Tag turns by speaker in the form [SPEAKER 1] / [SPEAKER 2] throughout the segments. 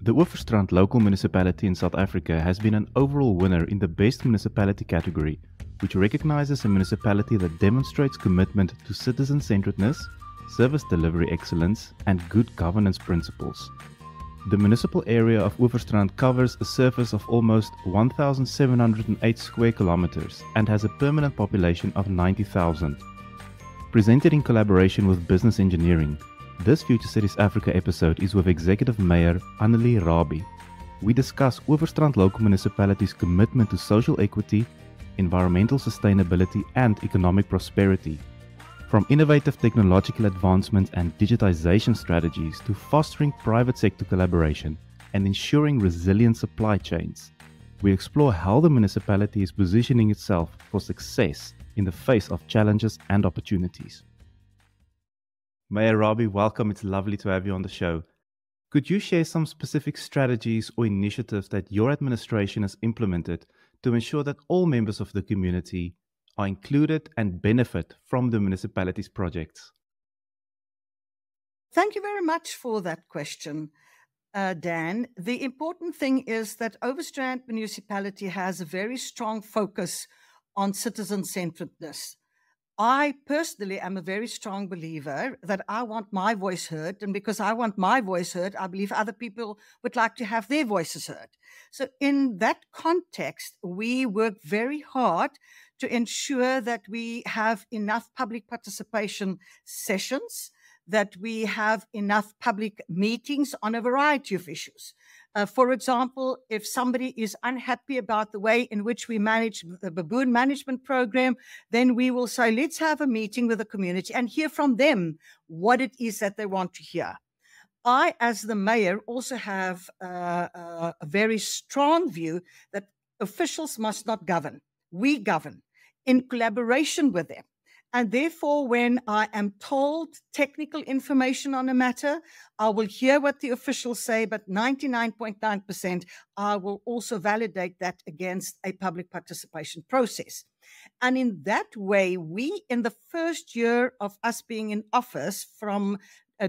[SPEAKER 1] The Oeverstrand local municipality in South Africa has been an overall winner in the Best Municipality category, which recognizes a municipality that demonstrates commitment to citizen-centeredness, service delivery excellence, and good governance principles. The municipal area of Oeverstrand covers a surface of almost 1,708 square kilometers and has a permanent population of 90,000. Presented in collaboration with Business Engineering, this Future Cities Africa episode is with Executive Mayor Annelie Rabie. We discuss Oeverstrand local municipality's commitment to social equity, environmental sustainability and economic prosperity. From innovative technological advancements and digitization strategies to fostering private sector collaboration and ensuring resilient supply chains, we explore how the municipality is positioning itself for success in the face of challenges and opportunities. Mayor Rabie, welcome. It's lovely to have you on the show. Could you share some specific strategies or initiatives that your administration has implemented to ensure that all members of the community are included and benefit from the municipality's projects?
[SPEAKER 2] Thank you very much for that question, Dan. The important thing is that Oeverstrand Municipality has a very strong focus on citizen-centeredness. I personally am a very strong believer that I want my voice heard. And because I want my voice heard, I believe other people would like to have their voices heard. So in that context, we work very hard to ensure that we have enough public participation sessions, that we have enough public meetings on a variety of issues. For example, if somebody is unhappy about the way in which we manage the baboon management program, then we will say, let's have a meeting with the community and hear from them what it is that they want to hear. I, as the mayor, also have a very strong view that officials must not govern. We govern in collaboration with them. And therefore, when I am told technical information on a matter, I will hear what the officials say, but 99.9%, I will also validate that against a public participation process. And in that way, we, in the first year of us being in office from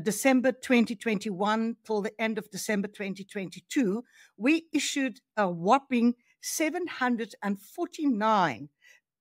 [SPEAKER 2] December 2021 till the end of December 2022, we issued a whopping 749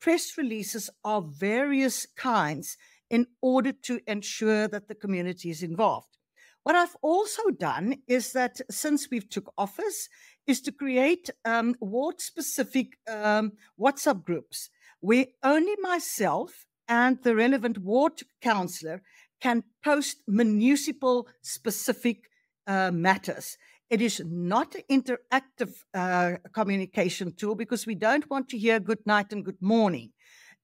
[SPEAKER 2] press releases of various kinds in order to ensure that the community is involved. What I've also done is that since we've took office is to create ward-specific WhatsApp groups where only myself and the relevant ward councillor can post municipal-specific matters. It is not an interactive communication tool because we don't want to hear good night and good morning.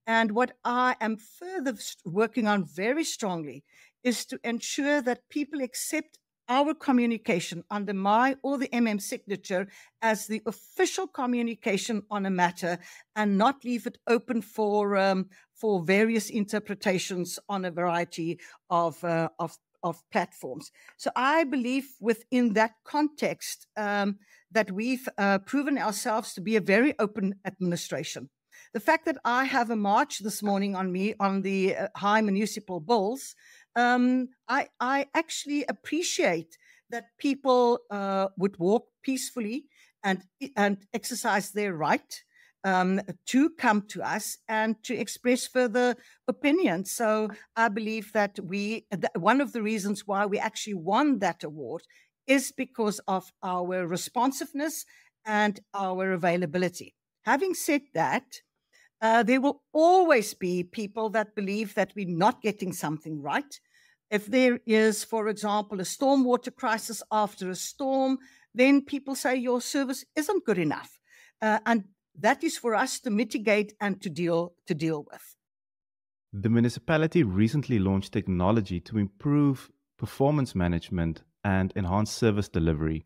[SPEAKER 2] And what I am further working on very strongly is to ensure that people accept our communication under my or the signature as the official communication on a matter and not leave it open for various interpretations on a variety of platforms. So I believe within that context that we've proven ourselves to be a very open administration. The fact that I have a march this morning on the high municipal bills, I actually appreciate that people would walk peacefully and exercise their right to come to us and to express further opinions. So I believe that one of the reasons why we actually won that award is because of our responsiveness and our availability. Having said that, there will always be people that believe that we're not getting something right. If there is, for example, a stormwater crisis after a storm, then people say your service isn't good enough. And that is for us to mitigate and to deal with.
[SPEAKER 1] The municipality recently launched technology to improve performance management and enhance service delivery.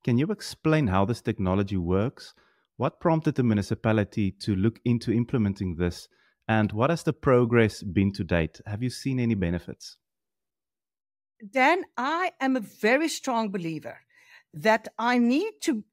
[SPEAKER 1] Can you explain how this technology works? What prompted the municipality to look into implementing this? And what has the progress been to date? Have you seen any benefits?
[SPEAKER 2] Dan, I am a very strong believer that I need to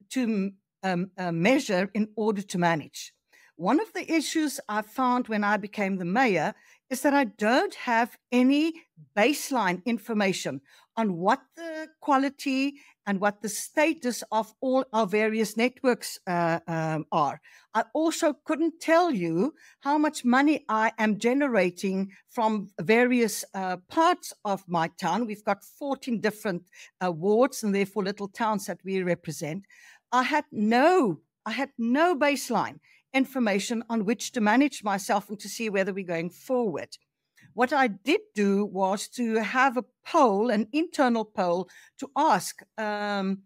[SPEAKER 2] measure in order to manage. One of the issues I found when I became the mayor is that I don't have any baseline information on what the quality and what the status of all our various networks are. I also couldn't tell you how much money I am generating from various parts of my town. We've got 14 different wards and therefore little towns that we represent. I had no baseline information on which to manage myself and to see whether we're going forward. What I did do was to have a poll, an internal poll, to ask, are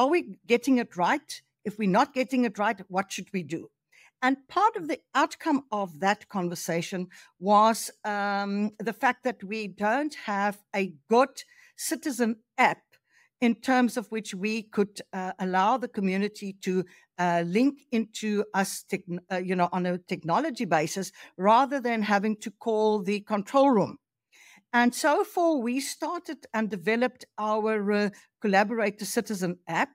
[SPEAKER 2] we getting it right? If we're not getting it right, what should we do? And part of the outcome of that conversation was the fact that we don't have a good citizen app in terms of which we could allow the community to link into us, on a technology basis, rather than having to call the control room. And so far, we started and developed our Collaborator Citizen app.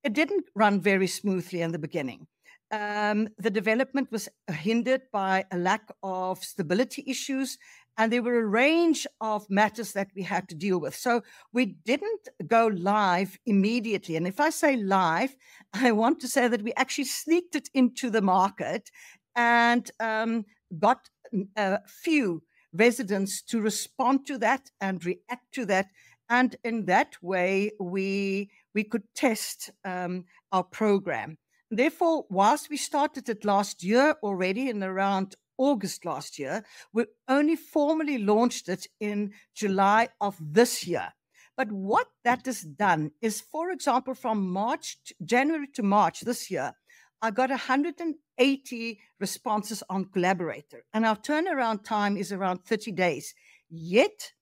[SPEAKER 2] It didn't run very smoothly in the beginning. The development was hindered by a lack of stability issues, and there were a range of matters that we had to deal with. So we didn't go live immediately. And if I say live, I want to say that we actually sneaked it into the market and got a few residents to respond to that and react to that. And in that way, we could test our program. Therefore, whilst we started it last year already in around August last year, we only formally launched it in July of this year. But what that has done is, for example, from January to March this year, I got 180 responses on Collaborator, and our turnaround time is around 30 days. Yet,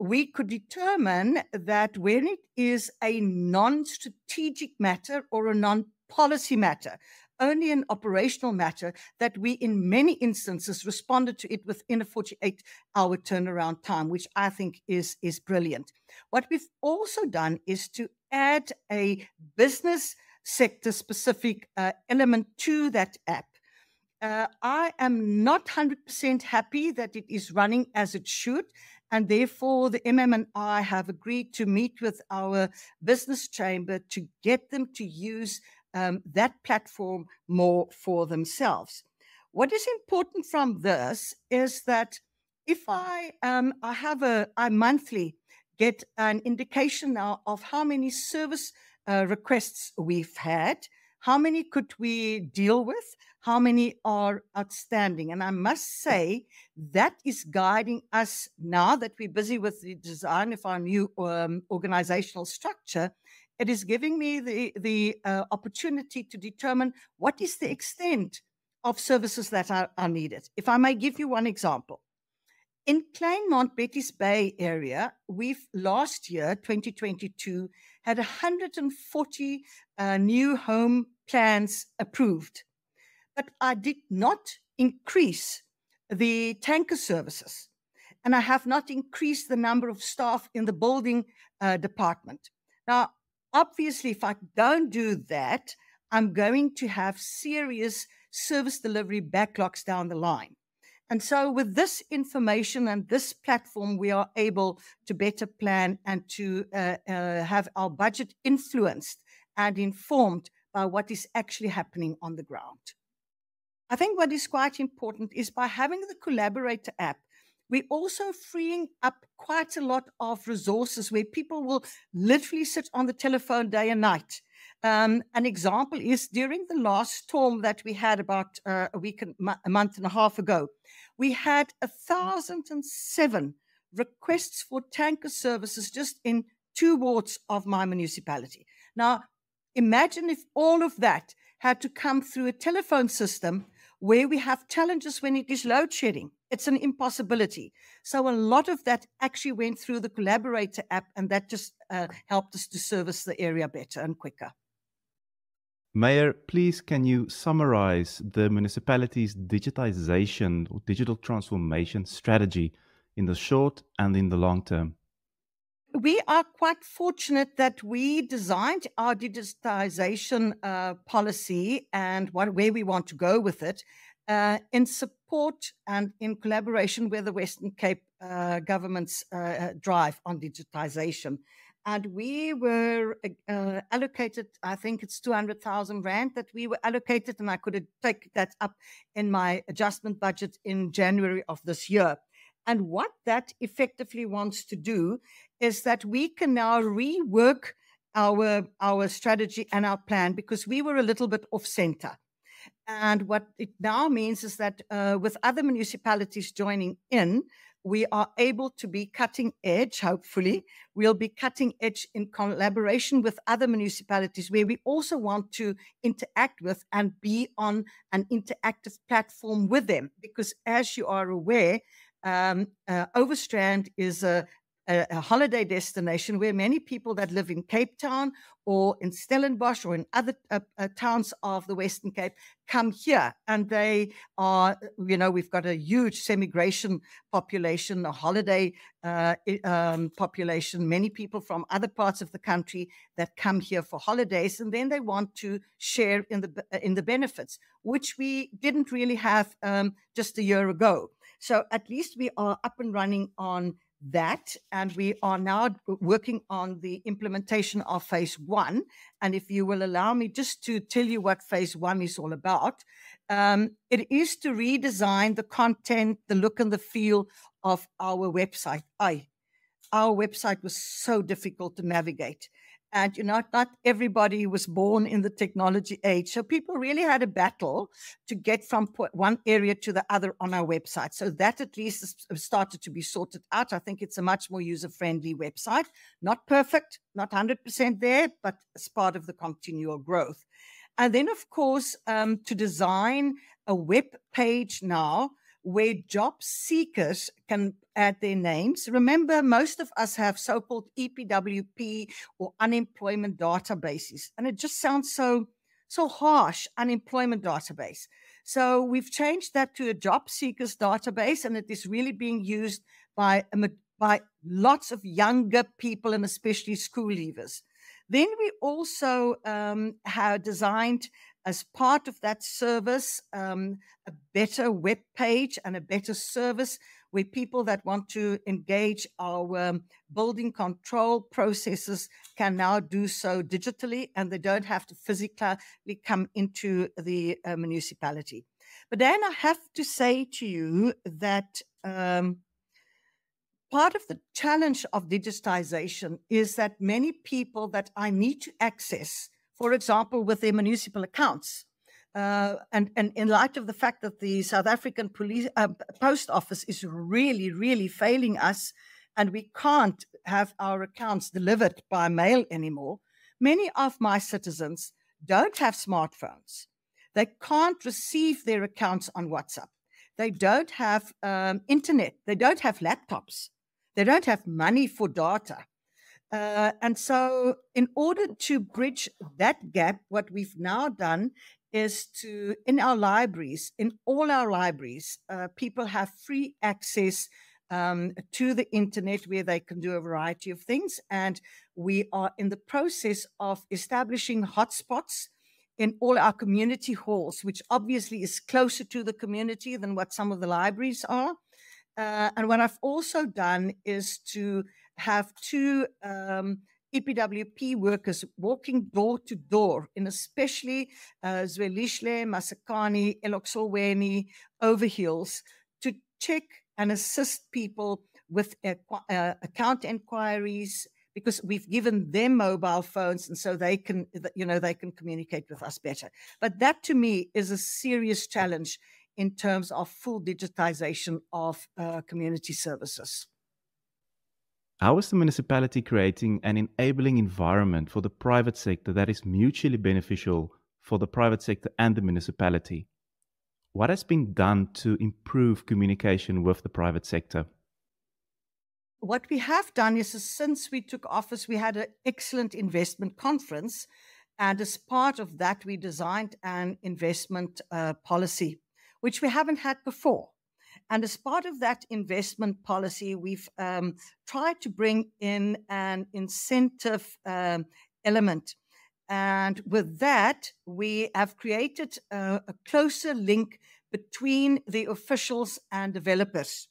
[SPEAKER 2] we could determine that when it is a non-strategic matter or a non-policy matter, only an operational matter, that we in many instances responded to it within a 48-hour turnaround time, which I think is brilliant. What we've also done is to add a business sector specific element to that app. I am not 100% happy that it is running as it should, and therefore the MM&I have agreed to meet with our business chamber to get them to use that platform more for themselves. What is important from this is that if I monthly get an indication now of how many service requests we've had, how many could we deal with, how many are outstanding. And I must say that is guiding us now that we're busy with the design of our new organizational structure. It is giving me the opportunity to determine what is the extent of services that are needed. If I may give you one example. In Kleinmond, Betty's Bay area, we've last year, 2022, had 140 new home plans approved. But I did not increase the tanker services, and I have not increased the number of staff in the building department. Now, obviously, if I don't do that, I'm going to have serious service delivery backlogs down the line. And so with this information and this platform, we are able to better plan and to have our budget influenced and informed by what is actually happening on the ground. I think what is quite important is by having the Collaborator app, we're also freeing up quite a lot of resources where people will literally sit on the telephone day and night. An example is during the last storm that we had about a month and a half ago, we had 1,007 requests for tanker services just in 2 wards of my municipality. Now, imagine if all of that had to come through a telephone system where we have challenges when it is load shedding. It's an impossibility. So a lot of that actually went through the Collaborator app, and that just helped us to service the area better and quicker.
[SPEAKER 1] Mayor, please can you summarize the municipality's digitization or digital transformation strategy in the short and in the long term?
[SPEAKER 2] We are quite fortunate that we designed our digitization policy and where we want to go with it in support and in collaboration with the Western Cape government's drive on digitization. And we were allocated, I think it's 200,000 Rand that we were allocated, and I could take that up in my adjustment budget in January of this year. And what that effectively wants to do is that we can now rework our strategy and our plan, because we were a little bit off center. And what it now means is that with other municipalities joining in, we are able to be cutting edge, hopefully. We'll be cutting edge in collaboration with other municipalities, where we also want to interact with and be on an interactive platform with them. Because as you are aware, Overstrand is a holiday destination where many people that live in Cape Town or in Stellenbosch or in other towns of the Western Cape come here, and they are, we've got a huge semigration population, a holiday population, many people from other parts of the country that come here for holidays, and then they want to share in the benefits, which we didn't really have just a year ago. So at least we are up and running on that, and we are now working on the implementation of phase 1. And if you will allow me just to tell you what phase 1 is all about, it is to redesign the content, the look and the feel of our website. Our website was so difficult to navigate. And, not everybody was born in the technology age. So people really had a battle to get from one area to the other on our website. So that at least has started to be sorted out. I think it's a much more user-friendly website. Not perfect, not 100% there, but as part of the continual growth. And then, of course, to design a web page now where job seekers can add their names. Remember, most of us have so-called EPWP or unemployment databases, and it just sounds so harsh, unemployment database. So we've changed that to a job seekers database, and it is really being used by lots of younger people, and especially school leavers. Then we also have designed, as part of that service, a better web page and a better service where people that want to engage our building control processes can now do so digitally, and they don't have to physically come into the municipality. But then I have to say to you that part of the challenge of digitization is that many people that I need to access, for example, with their municipal accounts, and in light of the fact that the South African Post Office is really, really failing us, and we can't have our accounts delivered by mail anymore, many of my citizens don't have smartphones. They can't receive their accounts on WhatsApp. They don't have internet. They don't have laptops. They don't have money for data. And so in order to bridge that gap, what we've now done is to, in all our libraries, people have free access to the internet where they can do a variety of things. And we are in the process of establishing hotspots in all our community halls, which obviously is closer to the community than what some of the libraries are. And what I've also done is to have 2 EPWP workers walking door to door in especially Zwelishle, Masakani, Eloxolweni, Overhills, to check and assist people with account inquiries, because we've given them mobile phones, and so they can communicate with us better. But that to me is a serious challenge in terms of full digitization of community services.
[SPEAKER 1] How is the municipality creating an enabling environment for the private sector that is mutually beneficial for the private sector and the municipality? What has been done to improve communication with the private sector?
[SPEAKER 2] What we have done is, since we took office, we had an excellent investment conference. And as part of that, we designed an investment policy, which we haven't had before. And as part of that investment policy, we've tried to bring in an incentive element. And with that, we have created a closer link between the officials and developers.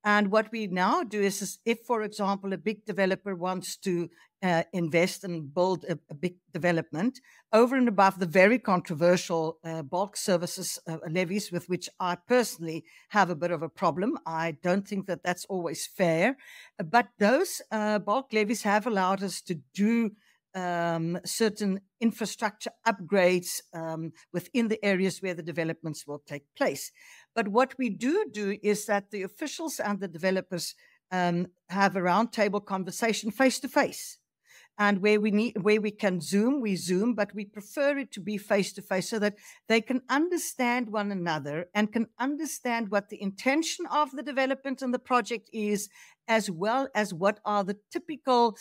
[SPEAKER 2] And what we now do is if, for example, a big developer wants to invest and build a big development over and above the very controversial bulk services levies, with which I personally have a bit of a problem. I don't think that that's always fair, but those bulk levies have allowed us to do certain infrastructure upgrades within the areas where the developments will take place. But what we do is that the officials and the developers have a roundtable conversation face to face. And where we can Zoom, we Zoom, but we prefer it to be face to face so that they can understand one another and can understand what the intention of the development and the project is, as well as what are the typical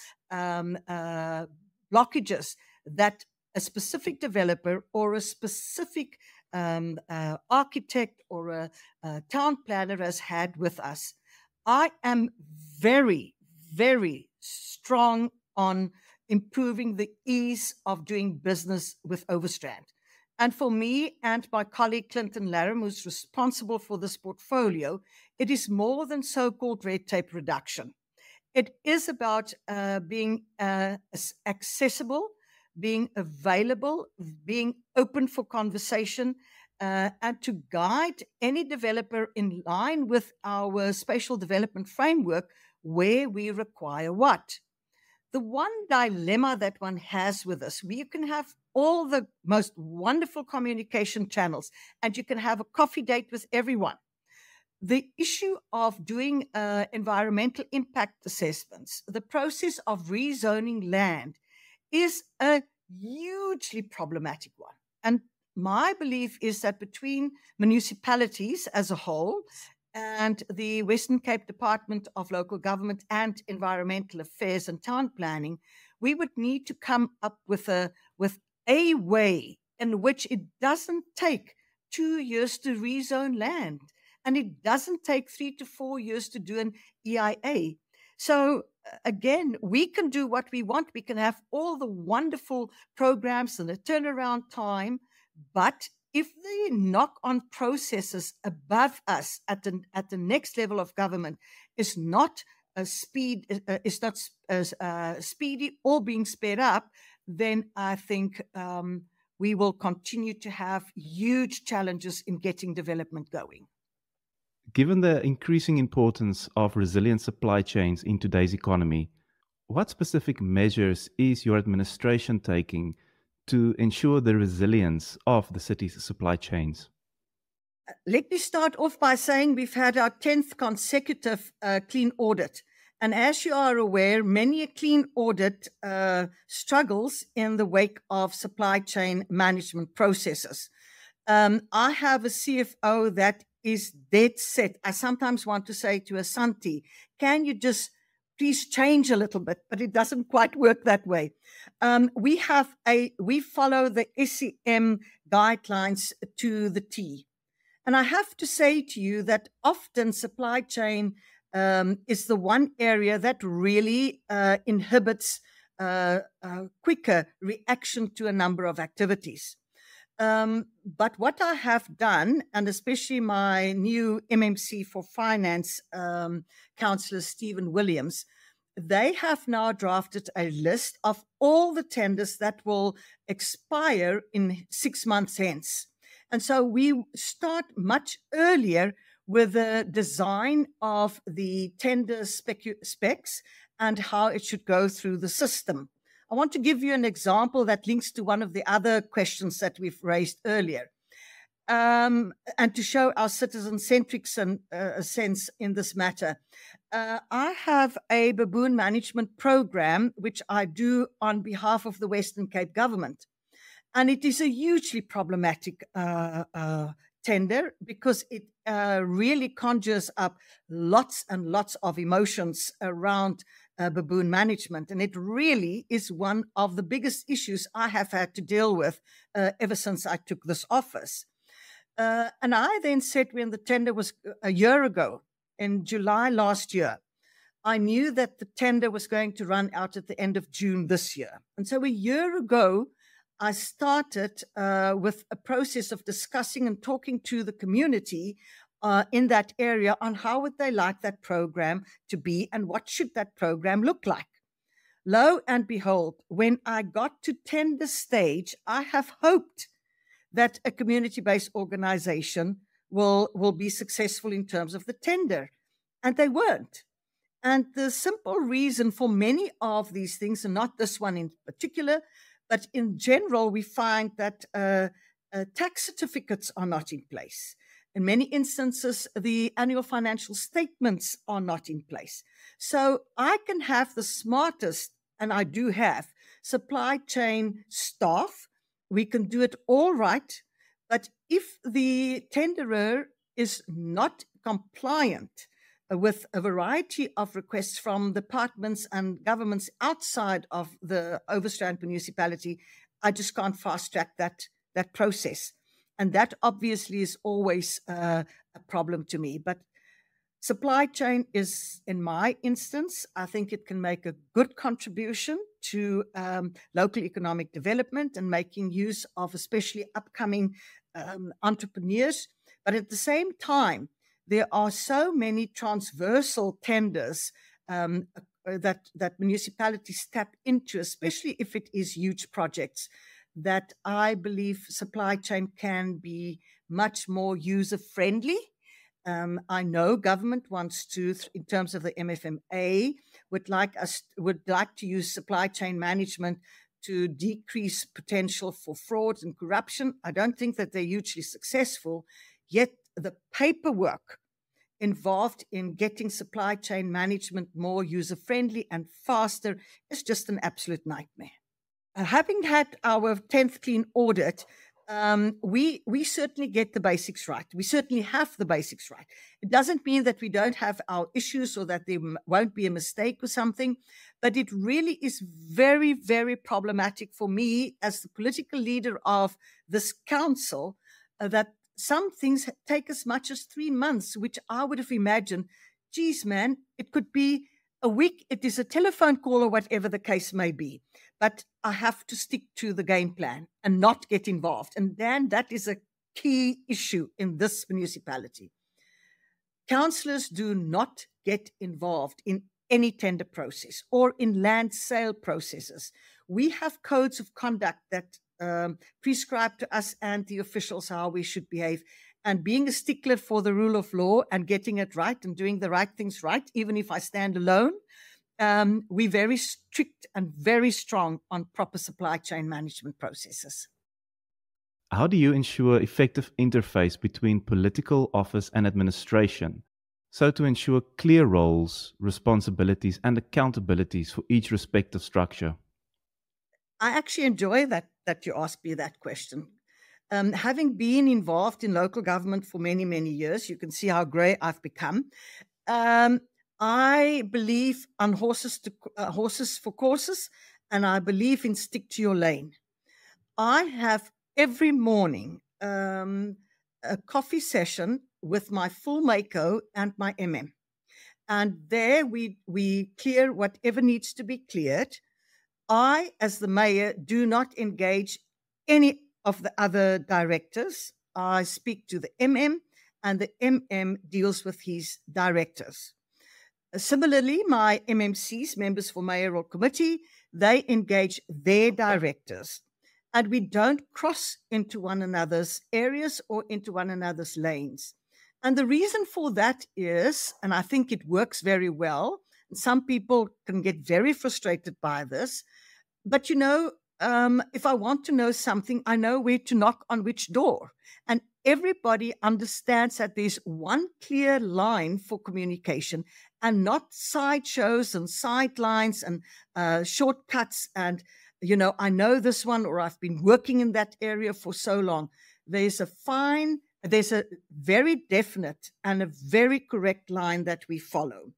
[SPEAKER 2] blockages that a specific developer or a specific architect or a town planner has had with us. I am very, very strong on improving the ease of doing business with Overstrand. And for me and my colleague Clinton Laram, who's responsible for this portfolio, it is more than so-called red tape reduction. It is about being accessible, being available, being open for conversation, and to guide any developer in line with our spatial development framework where we require what. The one dilemma that one has with this, you can have all the most wonderful communication channels and you can have a coffee date with everyone. The issue of doing environmental impact assessments, the process of rezoning land, is a hugely problematic one. And my belief is that between municipalities as a whole and the Western Cape Department of Local Government and Environmental Affairs and Town Planning, we would need to come up with a way in which it doesn't take 2 years to rezone land, and it doesn't take 3 to 4 years to do an EIA. So again, we can do what we want. We can have all the wonderful programs and the turnaround time, but if the knock-on processes above us at the next level of government is not speedy or being sped up, then I think we will continue to have huge challenges in getting development going.
[SPEAKER 1] Given the increasing importance of resilient supply chains in today's economy, what specific measures is your administration taking to ensure the resilience of the city's supply chains?
[SPEAKER 2] Let me start off by saying we've had our 10th consecutive clean audit. And as you are aware, many a clean audit struggles in the wake of supply chain management processes. I have a CFO that is dead set. I sometimes want to say to Asante, can you just please change a little bit, but it doesn't quite work that way. We follow the SCM guidelines to the T. And I have to say to you that often supply chain is the one area that really inhibits quicker reaction to a number of activities. But what I have done, and especially my new MMC for Finance, Councillor Stephen Williams, they have now drafted a list of all the tenders that will expire in 6 months hence. And so we start much earlier with the design of the tender specs and how it should go through the system. I want to give you an example that links to one of the other questions that we've raised earlier, and to show our citizen-centric sense in this matter. I have a baboon management program, which I do on behalf of the Western Cape government. And it is a hugely problematic tender because it really conjures up lots and lots of emotions around baboon management. And it really is one of the biggest issues I have had to deal with ever since I took this office. And I then said, when the tender was a year ago, in July last year, I knew that the tender was going to run out at the end of June this year. And so a year ago, I started with a process of discussing and talking to the community in that area on how would they like that program to be and what should that program look like. Lo and behold, when I got to tender stage, I have hoped that a community-based organization will be successful in terms of the tender, and they weren't. And the simple reason for many of these things, and not this one in particular, but in general, we find that tax certificates are not in place. In many instances, the annual financial statements are not in place. So I can have the smartest, and I do have, supply chain staff. We can do it all right. But if the tenderer is not compliant with a variety of requests from departments and governments outside of the Overstrand municipality, I just can't fast track that process. And that obviously is always a problem to me. But supply chain is, in my instance, I think it can make a good contribution to local economic development and making use of especially upcoming entrepreneurs. But at the same time, there are so many transversal tenders that municipalities tap into, especially if it is huge projects, that I believe supply chain can be much more user-friendly. I know government wants to, in terms of the MFMA, would like to use supply chain management to decrease potential for fraud and corruption. I don't think that they're hugely successful, yet the paperwork involved in getting supply chain management more user-friendly and faster is just an absolute nightmare. Having had our 10th clean audit, we certainly get the basics right. We certainly have the basics right. It doesn't mean that we don't have our issues or that there won't be a mistake or something, but it really is very, very problematic for me as the political leader of this council that some things take as much as 3 months, which I would have imagined, geez, man, it could be a week. It is a telephone call or whatever the case may be. But I have to stick to the game plan and not get involved. And then that is a key issue in this municipality. Councillors do not get involved in any tender process or in land sale processes. We have codes of conduct that prescribe to us and the officials how we should behave. And being a stickler for the rule of law and getting it right and doing the right things right, even if I stand alone, we're very strict and very strong on proper supply chain management processes.
[SPEAKER 1] How do you ensure effective interface between political office and administration, so to ensure clear roles, responsibilities, and accountabilities for each respective structure?
[SPEAKER 2] I actually enjoy that you asked me that question. Having been involved in local government for many, many years, you can see how grey I've become. I believe on horses for courses, and I believe in stick to your lane. I have every morning a coffee session with my full MACO and my MM. And there we clear whatever needs to be cleared. I, as the mayor, do not engage any of the other directors. I speak to the MM, and the MM deals with his directors. Similarly, my MMCs, members for mayoral committee, they engage their directors. And we don't cross into one another's areas or into one another's lanes. And the reason for that is, and I think it works very well, and some people can get very frustrated by this, but you know, if I want to know something, I know where to knock on which door. And everybody understands that there's one clear line for communication and not sideshows and sidelines and shortcuts. And, you know, I know this one, or I've been working in that area for so long. There's a very definite and a very correct line that we follow.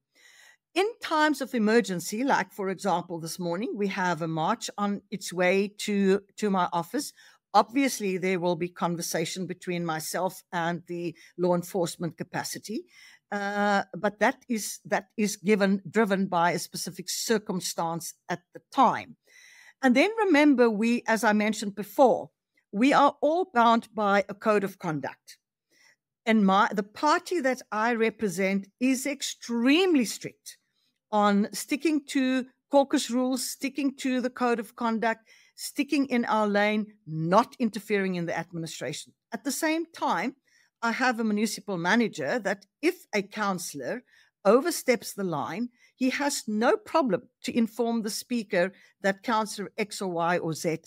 [SPEAKER 2] In times of emergency, like, for example, this morning, we have a march on its way to my office. Obviously, there will be conversation between myself and the law enforcement capacity, but that is driven by a specific circumstance at the time. And then remember, we, as I mentioned before, we are all bound by a code of conduct. And the party that I represent is extremely strict on sticking to caucus rules, sticking to the code of conduct, sticking in our lane, not interfering in the administration. At the same time, I have a municipal manager that if a councillor oversteps the line, he has no problem to inform the speaker that councillor X or Y or Z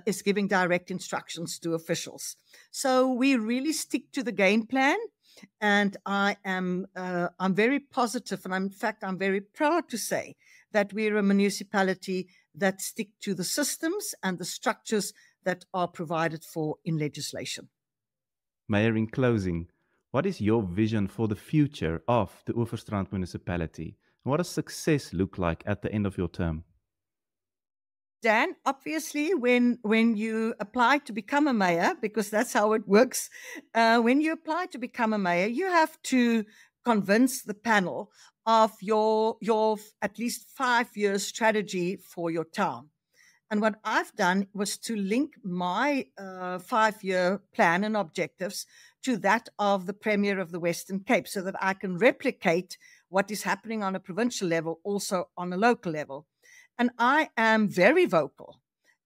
[SPEAKER 2] is giving direct instructions to officials. So we really stick to the game plan, and I'm very positive, and in fact I'm very proud to say that we're a municipality that stick to the systems and the structures that are provided for in legislation.
[SPEAKER 1] Mayor, in closing, what is your vision for the future of the Oeverstrand municipality? What does success look like at the end of your term?
[SPEAKER 2] Dan, obviously, when you apply to become a mayor, because that's how it works, when you apply to become a mayor, you have to convince the panel of your at least 5-year strategy for your town. And what I've done was to link my 5-year plan and objectives to that of the Premier of the Western Cape, so that I can replicate what is happening on a provincial level also on a local level. And I am very vocal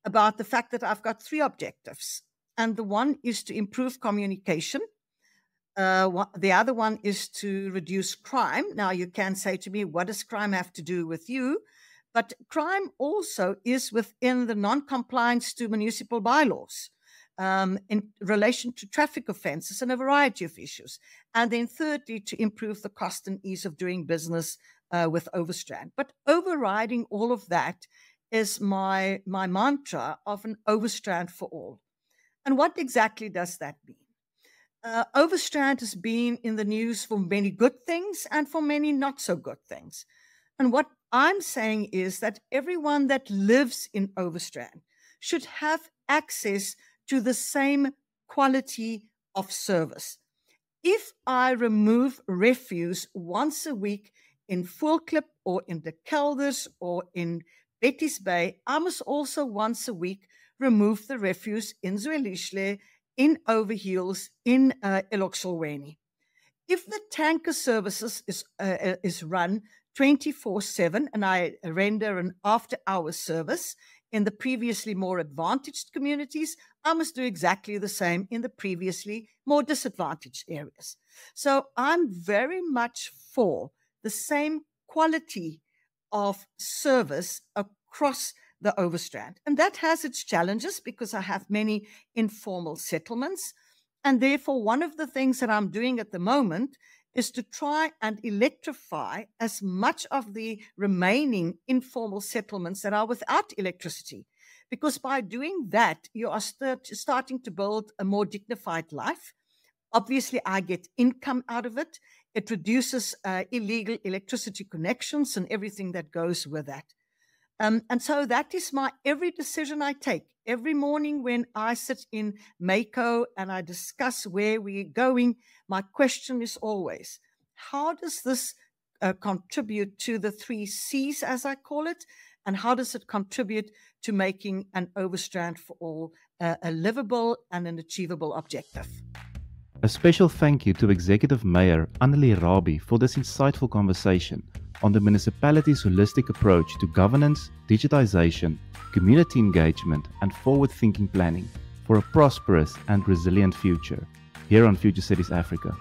[SPEAKER 2] about the fact that I've got 3 objectives. And the one is to improve communication. The other one is to reduce crime. Now, you can say to me, what does crime have to do with you? But crime also is within the non-compliance to municipal bylaws in relation to traffic offences and a variety of issues. And then thirdly, to improve the cost and ease of doing business with Oeverstrand. But overriding all of that is my mantra of an Oeverstrand for all. And what exactly does that mean? Oeverstrand has been in the news for many good things and for many not so good things. And what I'm saying is that everyone that lives in Oeverstrand should have access to the same quality of service. If I remove refuse once a week in Voelklip or in the Kelders or in Betty's Bay, I must also once a week remove the refuse in Zwelihle, in Overheels, in Eloxolweni. If the tanker services is run 24/7 and I render an after-hours service in the previously more advantaged communities, I must do exactly the same in the previously more disadvantaged areas. So I'm very much for the same quality of service across the Oeverstrand. And that has its challenges because I have many informal settlements. And therefore, one of the things that I'm doing at the moment is to try and electrify as much of the remaining informal settlements that are without electricity. Because by doing that, you are starting to build a more dignified life. Obviously, I get income out of it. It reduces illegal electricity connections and everything that goes with that. And so that is every decision I take. Every morning when I sit in Mako and I discuss where we're going, my question is always, how does this contribute to the 3 C's, as I call it? And how does it contribute to making an Oeverstrand for all a livable and an achievable objective?
[SPEAKER 1] A special thank you to Executive Mayor Annelie Rabie for this insightful conversation on the municipality's holistic approach to governance, digitization, community engagement, and forward-thinking planning for a prosperous and resilient future here on Future Cities Africa.